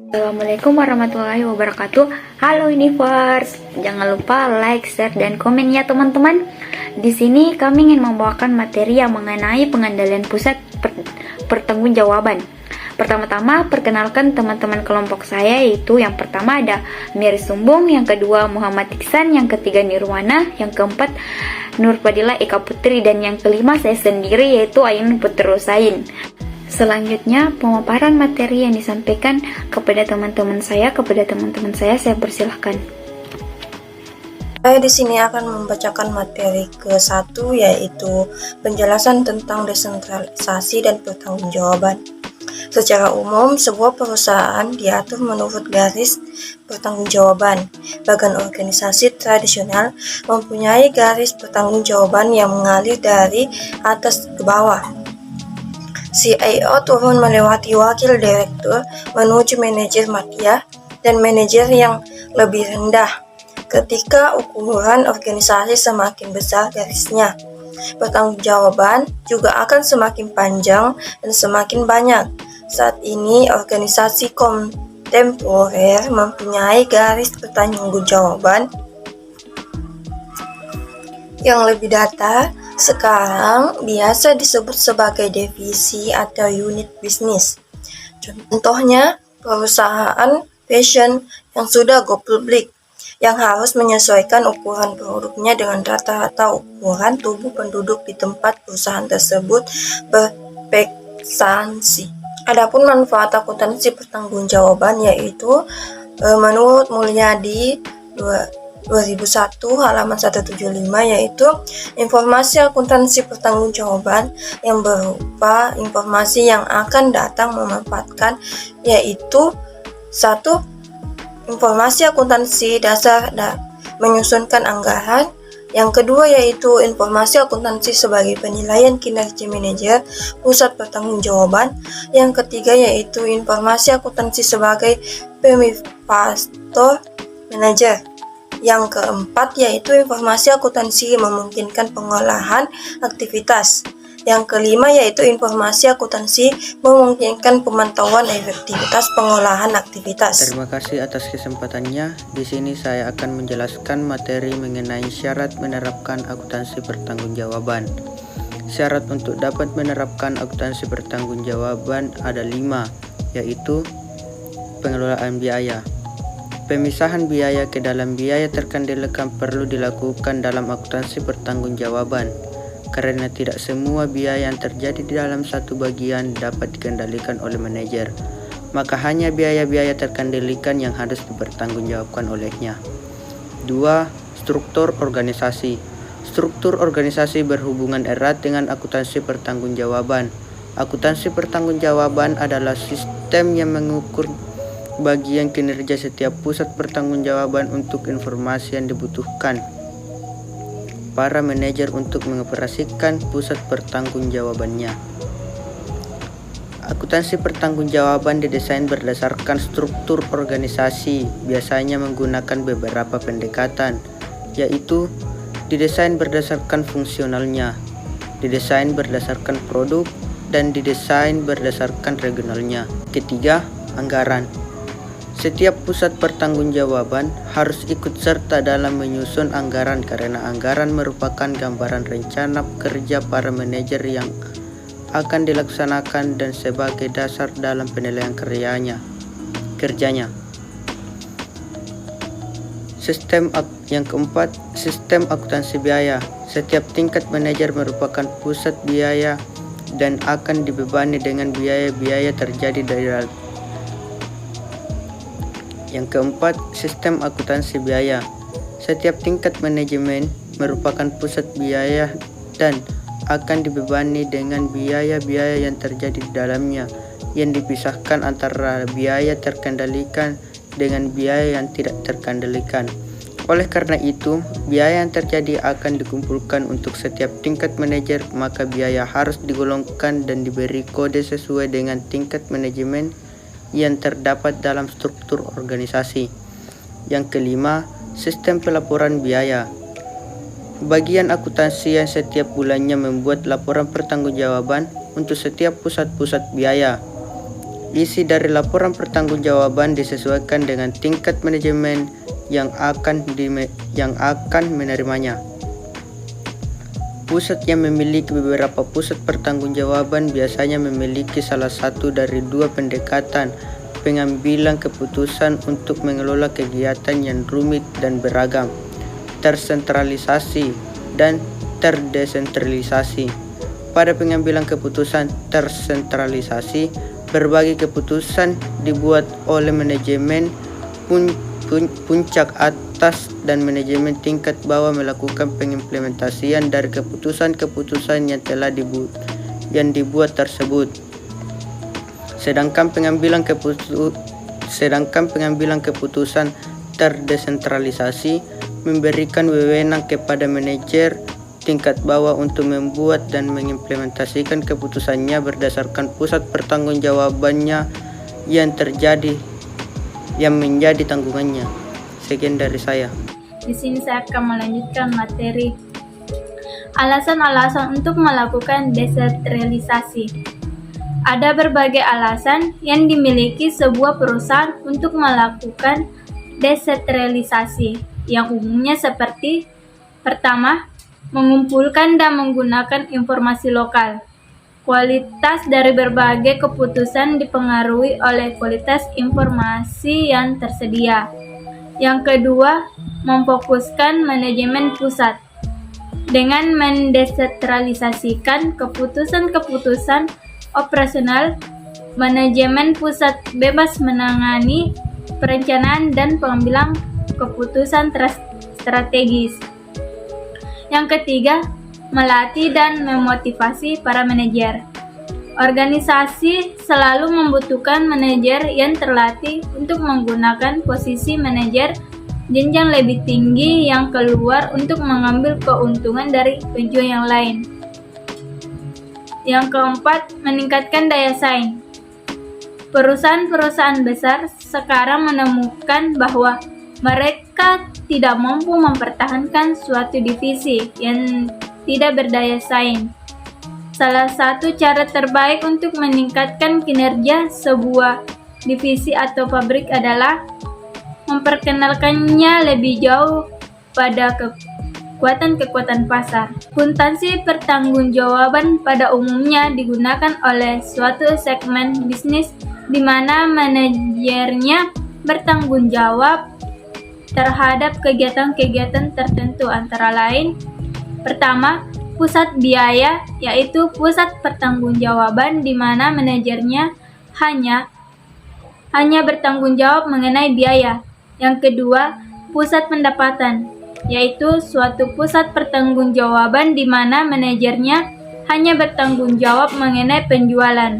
Assalamualaikum warahmatullahi wabarakatuh. Halo Universe, jangan lupa like, share, dan komen ya teman-teman. Di sini kami ingin membawakan materi yang mengenai pengendalian pusat pertanggungjawaban. Pertama-tama, perkenalkan teman-teman kelompok saya, yaitu yang pertama ada Miri Sumbung, yang kedua Muhammad Iksan, yang ketiga Nirwana, yang keempat Nur Fadila Eka Putri, dan yang kelima saya sendiri, yaitu Ayun Putrusain. Selanjutnya, pemaparan materi yang disampaikan kepada teman-teman saya saya persilahkan. Saya di sini akan membacakan materi ke-1, yaitu penjelasan tentang desentralisasi dan pertanggungjawaban. Secara umum, sebuah perusahaan diatur menurut garis pertanggungjawaban. Bagian organisasi tradisional mempunyai garis pertanggungjawaban yang mengalir dari atas ke bawah. CIO turun melewati wakil direktur menuju manajer madya dan manajer yang lebih rendah. Ketika ukuran organisasi semakin besar garisnya, pertanggungjawaban juga akan semakin panjang dan semakin banyak. Saat ini, organisasi kontemporer mempunyai garis pertanggungjawaban yang lebih datar. Sekarang biasa disebut sebagai divisi atau unit bisnis. Contohnya, perusahaan fashion yang sudah go public, yang harus menyesuaikan ukuran produknya dengan rata-rata ukuran tubuh penduduk di tempat perusahaan tersebut berekspansi. Adapun manfaat akuntansi pertanggungjawaban yaitu menurut Mulyadi 2001 halaman 175, yaitu informasi akuntansi pertanggungjawaban yang berupa informasi yang akan datang memanfaatkan, yaitu 1. Informasi akuntansi dasar menyusunkan anggaran. Yang kedua yaitu informasi akuntansi sebagai penilaian kinerja manajer pusat pertanggungjawaban. Yang ketiga yaitu informasi akuntansi sebagai pemifastor manajer. Yang keempat yaitu informasi akuntansi memungkinkan pengolahan aktivitas. Yang kelima yaitu informasi akuntansi memungkinkan pemantauan efektivitas pengolahan aktivitas. Terima kasih atas kesempatannya. Di sini saya akan menjelaskan materi mengenai syarat menerapkan akuntansi pertanggungjawaban. Syarat untuk dapat menerapkan akuntansi pertanggungjawaban ada 5, yaitu pengelolaan biaya. Pemisahan biaya ke dalam biaya terkendalikan perlu dilakukan dalam akuntansi pertanggungjawaban, karena tidak semua biaya yang terjadi di dalam satu bagian dapat dikendalikan oleh manajer, maka hanya biaya-biaya terkendalikan yang harus dipertanggungjawabkan olehnya. 2. Struktur organisasi. Struktur organisasi berhubungan erat dengan akuntansi pertanggungjawaban. Akuntansi pertanggungjawaban adalah sistem yang mengukur bagian kinerja setiap pusat pertanggungjawaban untuk informasi yang dibutuhkan para manajer untuk mengoperasikan pusat pertanggungjawabannya. Akuntansi pertanggungjawaban didesain berdasarkan struktur organisasi, biasanya menggunakan beberapa pendekatan, yaitu didesain berdasarkan fungsionalnya, didesain berdasarkan produk, dan didesain berdasarkan regionalnya. Ketiga, anggaran. Setiap pusat pertanggungjawaban harus ikut serta dalam menyusun anggaran karena anggaran merupakan gambaran rencana kerja para manajer yang akan dilaksanakan dan sebagai dasar dalam penilaian kerjanya. Yang keempat, sistem akuntansi biaya. Setiap tingkat manajer merupakan pusat biaya dan akan dibebani dengan biaya-biaya terjadi dari Yang keempat, sistem akuntansi biaya. Setiap tingkat manajemen merupakan pusat biaya dan akan dibebani dengan biaya-biaya yang terjadi di dalamnya, yang dipisahkan antara biaya terkendalikan dengan biaya yang tidak terkendalikan. Oleh karena itu, biaya yang terjadi akan dikumpulkan untuk setiap tingkat manajer, maka biaya harus digolongkan dan diberi kode sesuai dengan tingkat manajemen yang terdapat dalam struktur organisasi. Yang kelima, sistem pelaporan biaya. Bagian akuntansi yang setiap bulannya membuat laporan pertanggungjawaban untuk setiap pusat-pusat biaya. Isi dari laporan pertanggungjawaban disesuaikan dengan tingkat manajemen yang akan menerimanya. Pusat yang memiliki beberapa pusat pertanggungjawaban biasanya memiliki salah satu dari dua pendekatan pengambilan keputusan untuk mengelola kegiatan yang rumit dan beragam, tersentralisasi dan terdesentralisasi. Pada pengambilan keputusan tersentralisasi, berbagai keputusan dibuat oleh manajemen puncak atas dan manajemen tingkat bawah melakukan pengimplementasian dari keputusan-keputusan yang telah dibuat tersebut. Sedangkan pengambilan keputusan terdesentralisasi memberikan wewenang kepada manajer tingkat bawah untuk membuat dan mengimplementasikan keputusannya berdasarkan pusat pertanggungjawabannya yang menjadi tanggungannya. Sekian dari saya. Di sini saya akan melanjutkan materi alasan-alasan untuk melakukan desentralisasi. Ada berbagai alasan yang dimiliki sebuah perusahaan untuk melakukan desentralisasi, yang umumnya seperti: pertama, mengumpulkan dan menggunakan informasi lokal. Kualitas dari berbagai keputusan dipengaruhi oleh kualitas informasi yang tersedia. Yang kedua, memfokuskan manajemen pusat. Dengan mendesentralisasikan keputusan-keputusan operasional, manajemen pusat bebas menangani perencanaan dan pengambilan keputusan strategis. Yang ketiga, melatih dan memotivasi para manajer. Organisasi selalu membutuhkan manajer yang terlatih untuk menggunakan posisi manajer jenjang lebih tinggi yang keluar untuk mengambil keuntungan dari penjual yang lain. Yang keempat, meningkatkan daya saing. Perusahaan-perusahaan besar sekarang menemukan bahwa mereka tidak mampu mempertahankan suatu divisi yang tidak berdaya saing. Salah satu cara terbaik untuk meningkatkan kinerja sebuah divisi atau pabrik adalah memperkenalkannya lebih jauh pada kekuatan pasar. Akuntansi pertanggungjawaban pada umumnya digunakan oleh suatu segmen bisnis di mana manajernya bertanggung jawab terhadap kegiatan-kegiatan tertentu, antara lain: pertama, pusat biaya, yaitu pusat pertanggungjawaban di mana manajernya hanya bertanggung jawab mengenai biaya. Yang kedua, pusat pendapatan, yaitu suatu pusat pertanggungjawaban di mana manajernya hanya bertanggung jawab mengenai penjualan.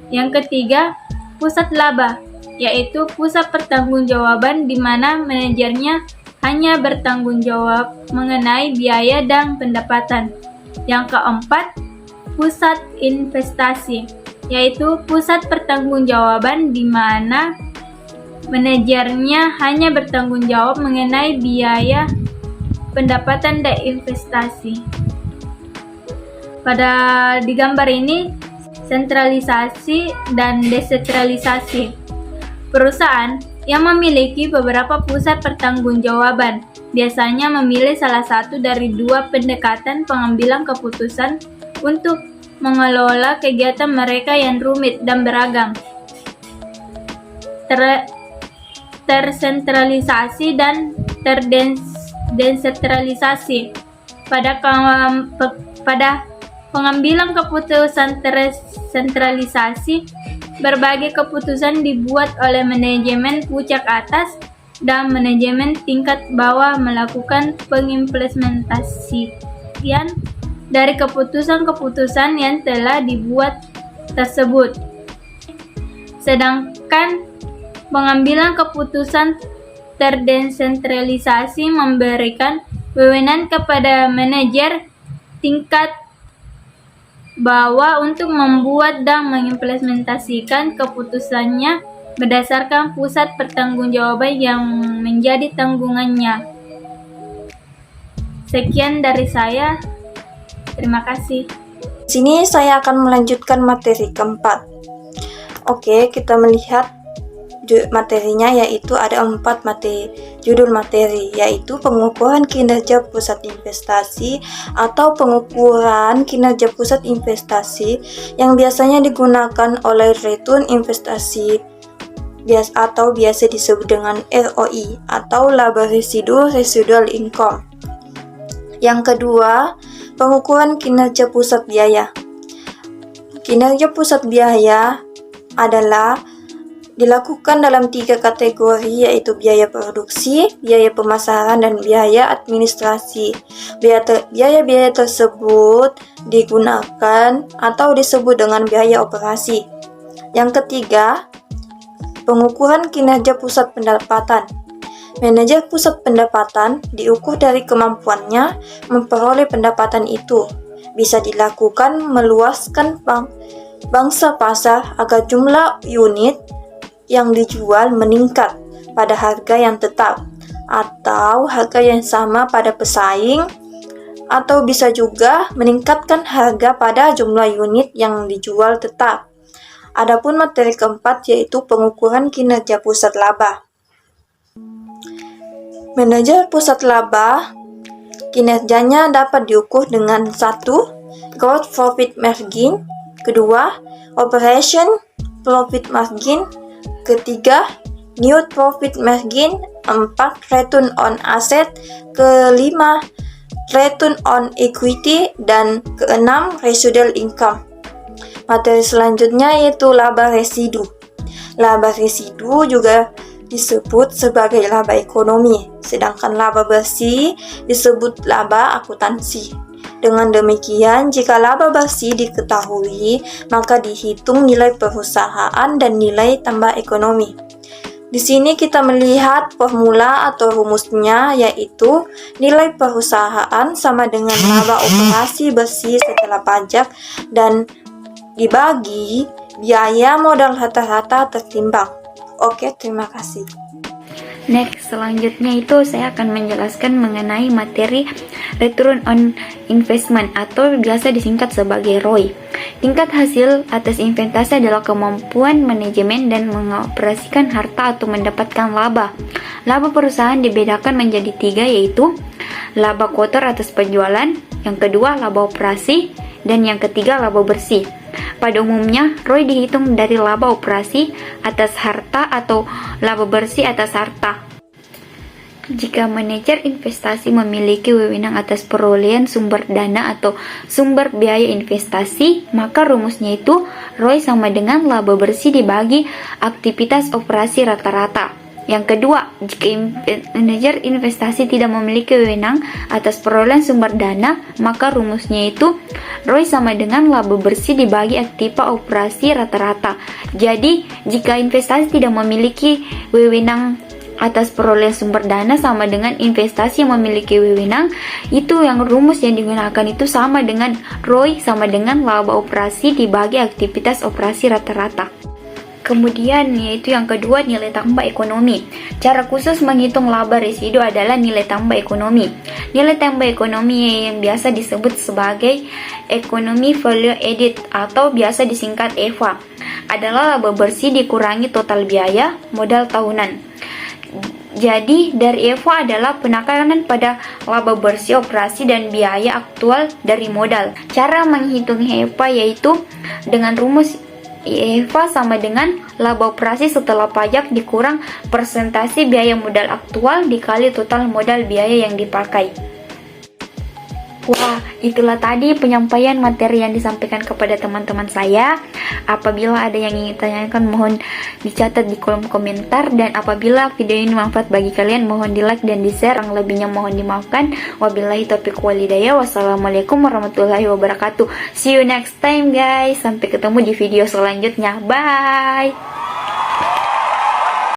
Yang ketiga, pusat laba, yaitu pusat pertanggungjawaban di mana manajernya hanya bertanggung jawab mengenai biaya dan pendapatan. Yang keempat, pusat investasi, yaitu pusat pertanggungjawaban di mana manajernya hanya bertanggung jawab mengenai biaya, pendapatan, dan investasi. Di gambar ini, sentralisasi dan desentralisasi. Perusahaan yang memiliki beberapa pusat pertanggungjawaban biasanya memilih salah satu dari dua pendekatan pengambilan keputusan untuk mengelola kegiatan mereka yang rumit dan beragam: tersentralisasi dan terdesentralisasi. Pada pengambilan keputusan tersentralisasi, berbagai keputusan dibuat oleh manajemen puncak atas dan manajemen tingkat bawah melakukan pengimplementasian dari keputusan-keputusan yang telah dibuat tersebut. Sedangkan pengambilan keputusan terdesentralisasi memberikan wewenang kepada manajer tingkat bawah untuk membuat dan mengimplementasikan keputusannya berdasarkan pusat pertanggungjawaban yang menjadi tanggungannya. Sekian dari saya. Terima kasih. Di sini saya akan melanjutkan materi keempat. Oke, kita melihat materinya, yaitu ada 4 judul materi, yaitu pengukuran kinerja pusat investasi atau pengukuran kinerja pusat investasi yang biasanya digunakan oleh return investasi atau biasa disebut dengan ROI atau laba residu residual income. Yang kedua, pengukuran kinerja pusat biaya. Kinerja pusat biaya adalah dilakukan dalam 3 kategori, yaitu biaya produksi, biaya pemasaran, dan biaya administrasi. Biaya-biaya tersebut digunakan atau disebut dengan biaya operasi. Yang ketiga, pengukuran kinerja pusat pendapatan. Manajer pusat pendapatan diukur dari kemampuannya memperoleh pendapatan itu. Bisa dilakukan meluaskan bangsa pasar agar jumlah unit yang dijual meningkat pada harga yang tetap atau harga yang sama pada pesaing, atau bisa juga meningkatkan harga pada jumlah unit yang dijual tetap. Adapun materi keempat yaitu pengukuran kinerja pusat laba. Manajer pusat laba kinerjanya dapat diukur dengan 1. Gross profit margin, kedua, operation profit margin, ketiga, net profit margin, 4. Return on asset, kelima, return on equity, dan keenam, residual income. Materi selanjutnya yaitu laba residu. Laba residu juga disebut sebagai laba ekonomi, sedangkan laba bersih disebut laba akuntansi. Dengan demikian, jika laba bersih diketahui, maka dihitung nilai perusahaan dan nilai tambah ekonomi. Di sini kita melihat formula atau rumusnya, yaitu nilai perusahaan sama dengan laba operasi bersih setelah pajak dan dibagi biaya modal rata-rata tertimbang. Oke, terima kasih. Next, selanjutnya itu saya akan menjelaskan mengenai materi Return on Investment atau biasa disingkat sebagai ROI. Tingkat hasil atas investasi adalah kemampuan manajemen dan mengoperasikan harta atau mendapatkan laba. Laba perusahaan dibedakan menjadi 3, yaitu laba kotor atas penjualan, yang kedua laba operasi, dan yang ketiga laba bersih. Pada umumnya, ROI dihitung dari laba operasi atas harta atau laba bersih atas harta. Jika manajer investasi memiliki wewenang atas perolehan sumber dana atau sumber biaya investasi, maka rumusnya itu ROI sama dengan laba bersih dibagi aktivitas operasi rata-rata. Yang kedua, jika manajer investasi tidak memiliki wewenang atas perolehan sumber dana, maka rumusnya itu ROI sama dengan laba bersih dibagi aktiva operasi rata-rata. Jadi, jika investasi tidak memiliki wewenang atas perolehan sumber dana sama dengan investasi yang memiliki wewenang, itu yang rumus yang digunakan itu sama dengan ROI sama dengan laba operasi dibagi aktivitas operasi rata-rata. Kemudian yaitu yang kedua, nilai tambah ekonomi. Cara khusus menghitung laba residu adalah nilai tambah ekonomi. Nilai tambah ekonomi yang biasa disebut sebagai Economy Value Added atau biasa disingkat EVA adalah laba bersih dikurangi total biaya modal tahunan. Jadi dari EVA adalah penekanan pada laba bersih operasi dan biaya aktual dari modal. Cara menghitung EVA yaitu dengan rumus EVA sama dengan laba operasi setelah pajak dikurang persentase biaya modal aktual dikali total modal biaya yang dipakai. Wah, itulah tadi penyampaian materi yang disampaikan kepada teman-teman saya. Apabila ada yang ingin tanyakan, mohon dicatat di kolom komentar. Dan apabila video ini bermanfaat bagi kalian, mohon di like dan di share. Yang lebihnya mohon dimaafkan. Wabillahi taufiq wal hidayah. Wassalamualaikum warahmatullahi wabarakatuh. See you next time guys. Sampai ketemu di video selanjutnya. Bye.